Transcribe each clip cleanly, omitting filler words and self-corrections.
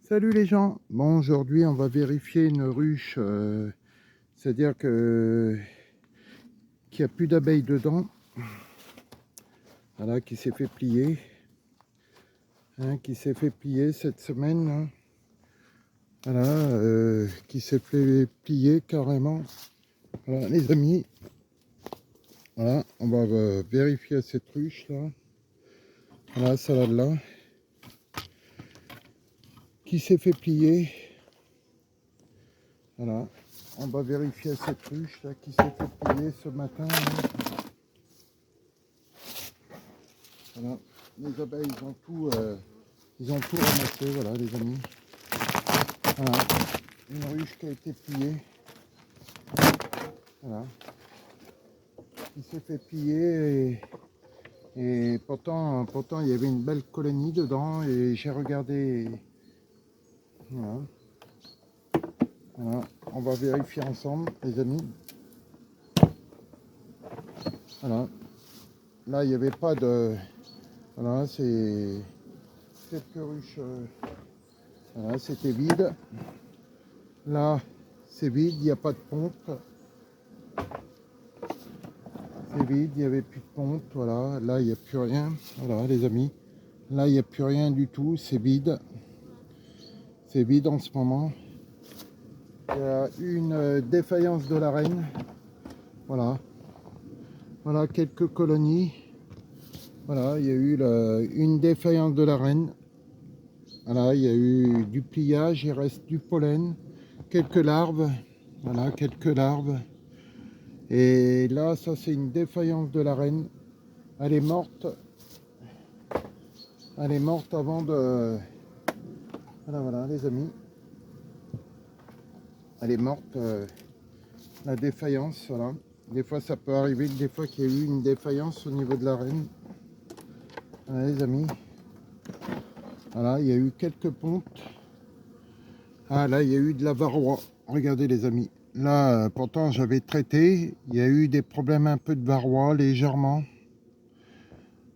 Salut les gens. Bon, aujourd'hui on va vérifier une ruche, c'est-à-dire qu'il n'y a plus d'abeilles dedans, voilà, qui s'est fait plier, hein, qui s'est fait plier cette semaine, là. Voilà, qui s'est fait plier carrément. Voilà les amis, voilà, on va vérifier cette ruche là, voilà, salade là, qui s'est fait plier. Voilà, on va vérifier cette ruche là qui s'est fait plier ce matin, là. Voilà, les abeilles ils ont tout ramassé, voilà les amis. Voilà, une ruche qui a été pliée, voilà, qui s'est fait plier et pourtant il y avait une belle colonie dedans et j'ai regardé, voilà, voilà, on va vérifier ensemble les amis. Voilà, là il n'y avait pas de, voilà, c'est quelques ruches, voilà, c'était vide. Là c'est vide, il n'y a pas de pompe. C'est vide, il n'y avait plus de pompe, voilà, là il n'y a plus rien, voilà les amis, là il n'y a plus rien du tout, c'est vide en ce moment. Il y a eu une défaillance de la reine, voilà, voilà quelques colonies, voilà, il y a eu une défaillance de la reine, voilà, il y a eu du pliage, il reste du pollen, quelques larves, voilà, quelques larves, et là ça c'est une défaillance de la reine, elle est morte. Elle est morte avant de... Voilà, voilà les amis. Elle est morte, la défaillance, voilà. Des fois ça peut arriver, des fois qu'il y a eu une défaillance au niveau de la reine. Voilà les amis. Voilà, il y a eu quelques pontes. Ah là, il y a eu de la varroa. Regardez les amis. Là, pourtant j'avais traité. Il y a eu des problèmes un peu de varroa, légèrement.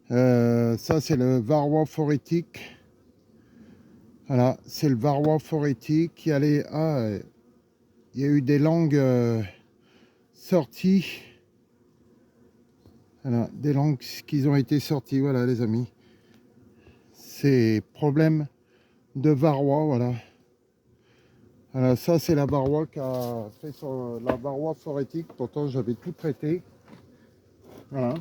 Ça c'est le varroa phorétique. Voilà, c'est le varroa phorétique qui allait... Ah, il y a eu des langues sorties. Voilà, des langues qui ont été sorties, voilà les amis. Ces problèmes de varroa, voilà. Voilà, ça c'est la varroa qui a fait la varroa phorétique, pourtant j'avais tout traité. Voilà.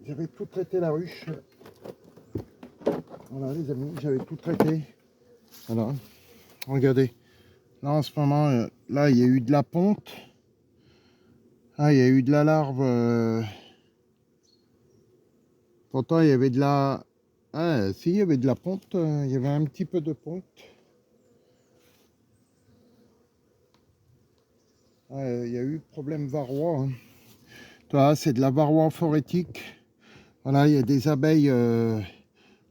J'avais tout traité la ruche. Voilà les amis, j'avais tout traité. Voilà. Regardez. Là en ce moment, là il y a eu de la ponte. Ah, il y a eu de la larve. Pourtant il y avait de la... Ah si, il y avait de la ponte, il y avait un petit peu de ponte. Il y a eu problème varroa, hein. Toi, c'est de la varroa phorétique. Voilà, il y a des abeilles.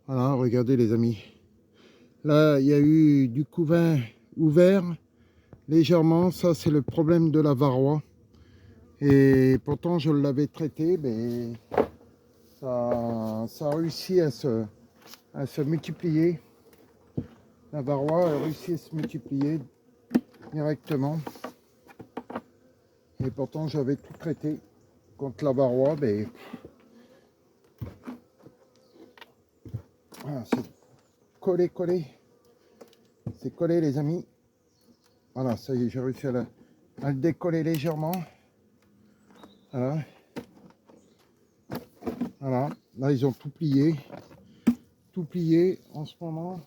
Voilà, regardez les amis. Là, il y a eu du couvain ouvert légèrement. Ça, c'est le problème de la varroa. Et pourtant, je l'avais traité, mais ça a réussi à se multiplier. La varroa a réussi à se multiplier directement. Et pourtant, j'avais tout traité contre la varroa, mais voilà, c'est collé, collé. C'est collé les amis. Voilà, ça y est, j'ai réussi à le décoller légèrement. Voilà. Voilà. Là, ils ont tout plié. Tout plié en ce moment.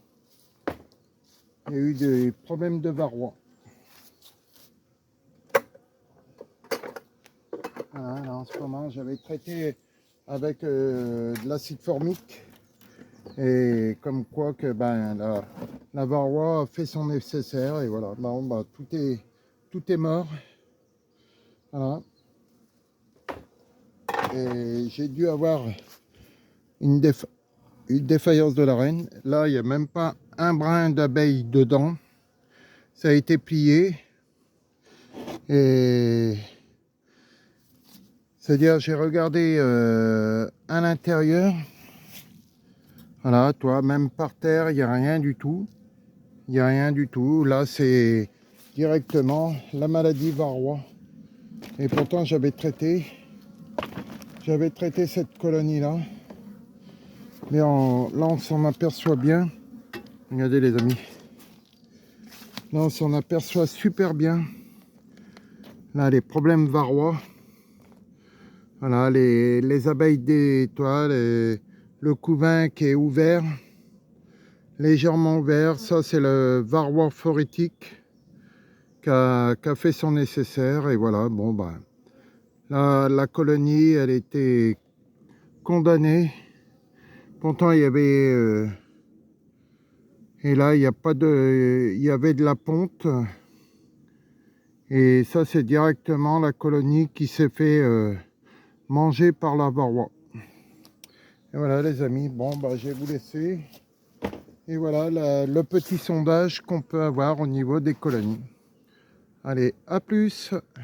Il y a eu des problèmes de varroa. Voilà, là, en ce moment, j'avais traité avec de l'acide formique. Et comme quoi que ben, la varroa a fait son nécessaire. Et voilà, bon, bah, tout est mort. Voilà. Et j'ai dû avoir une défaillance de la reine. Là, il n'y a même pas un brin d'abeille dedans. Ça a été plié. Et c'est-à-dire, j'ai regardé à l'intérieur. Voilà, toi, même par terre, il n'y a rien du tout. Il n'y a rien du tout. Là, c'est directement la maladie varroa. Et pourtant, j'avais traité cette colonie-là. Mais là, on s'en aperçoit bien. Regardez les amis. Là, on s'en aperçoit super bien. Là, les problèmes varrois. Voilà, les abeilles d'étoiles, le couvain qui est ouvert, légèrement ouvert. Ça, c'est le varroa phorétique qui a fait son nécessaire. Et voilà, bon, bah, la colonie, elle était condamnée. Pourtant, il y avait... et là, il n'y a pas de... Il y avait de la ponte. Et ça, c'est directement la colonie qui s'est fait manger par la varroa. Et voilà les amis, bon bah je vais vous laisser. Et voilà le petit sondage qu'on peut avoir au niveau des colonies. Allez, à plus!